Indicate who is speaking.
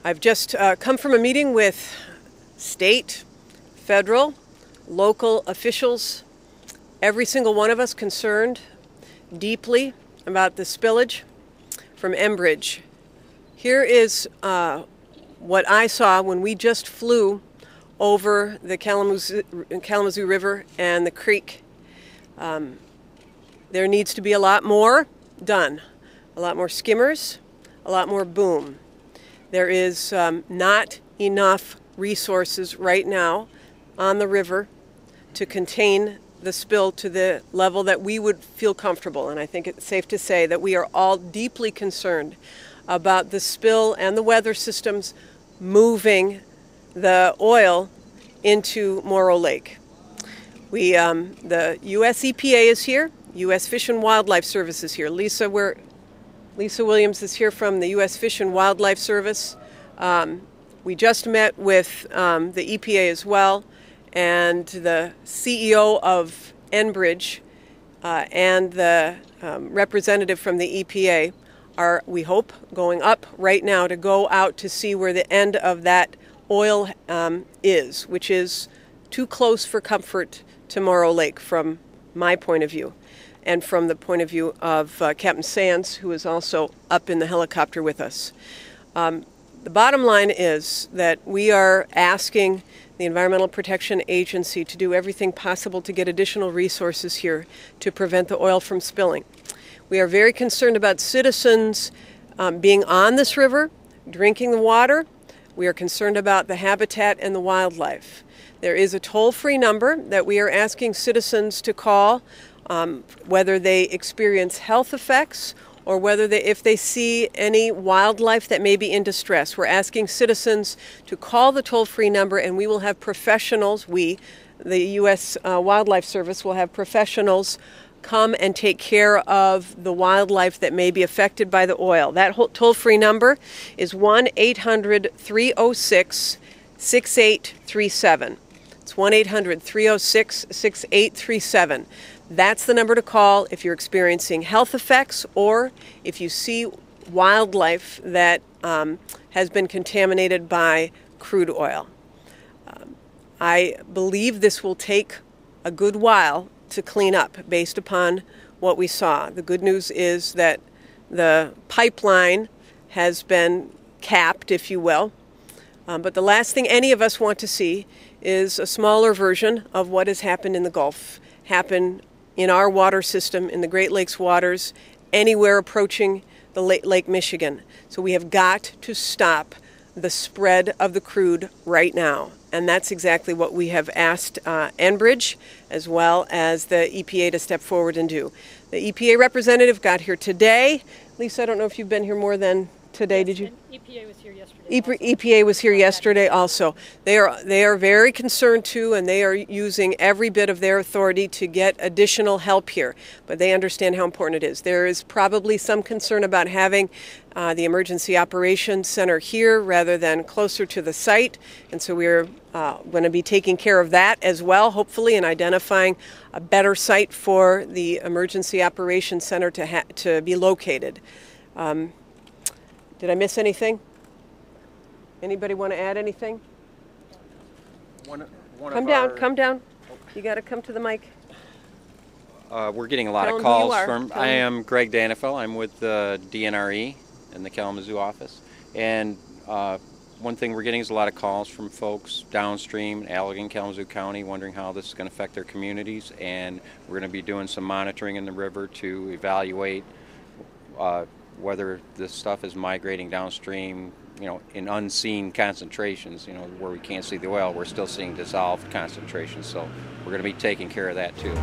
Speaker 1: I've just come from a meeting with state, federal, local officials, every single one of us concerned deeply about the spillage from Enbridge. Here is what I saw when we just flew over the Kalamazoo River and the creek. There needs to be a lot more done, a lot more skimmers, a lot more boom. There is not enough resources right now on the river to contain the spill to the level that we would feel comfortable. And I think it's safe to say that we are all deeply concerned about the spill and the weather systems moving the oil into Morrow Lake. The U.S. EPA is here. U.S. Fish and Wildlife Service is here. Lisa Williams is here from the U.S. Fish and Wildlife Service. We just met with the EPA as well, and the CEO of Enbridge and the representative from the EPA are, we hope, going up right now to go out to see where the end of that oil is, which is too close for comfort to Morrow Lake from my point of view, and from the point of view of Captain Sands, who is also up in the helicopter with us. The bottom line is that we are asking the Environmental Protection Agency to do everything possible to get additional resources here to prevent the oil from spilling. We are very concerned about citizens being on this river, drinking the water. We are concerned about the habitat and the wildlife. There is a toll-free number that we are asking citizens to call, whether they experience health effects or whether if they see any wildlife that may be in distress. We're asking citizens to call the toll-free number, and we will have professionals, the U.S. Wildlife Service will have professionals come and take care of the wildlife that may be affected by the oil. That toll-free number is 1-800-306-6837. It's 1-800-306-6837. That's the number to call if you're experiencing health effects or if you see wildlife that has been contaminated by crude oil. I believe this will take a good while to clean up based upon what we saw. The good news is that the pipeline has been capped, if you will. But the last thing any of us want to see is a smaller version of what has happened in the Gulf happen in our water system, in the Great Lakes waters, anywhere approaching the Lake Michigan. So we have got to stop the spread of the crude right now. And that's exactly what we have asked Enbridge as well as the EPA to step forward and do. The EPA representative got here today. Lisa, I don't know if you've been here more than today, did you?
Speaker 2: EPA was here yesterday.
Speaker 1: EPA was here yesterday also. They are very concerned too, and they are using every bit of their authority to get additional help here. But they understand how important it is. There is probably some concern about having the Emergency Operations Center here rather than closer to the site, and so we're going to be taking care of that as well, hopefully, and identifying a better site for the Emergency Operations Center to be located. Did I miss anything? Anybody want to add anything? Come down. You got to come to the mic.
Speaker 3: We're getting a lot
Speaker 1: Tell
Speaker 3: of
Speaker 1: them who you
Speaker 3: calls
Speaker 1: are.
Speaker 3: from. I am Greg Danifel. I'm with the DNRE in the Kalamazoo office. And one thing we're getting is a lot of calls from folks downstream, Allegan, Kalamazoo County, wondering how this is going to affect their communities. And we're going to be doing some monitoring in the river to evaluate whether this stuff is migrating downstream, in unseen concentrations, where we can't see the oil. We're still seeing dissolved concentrations, so we're going to be taking care of that too.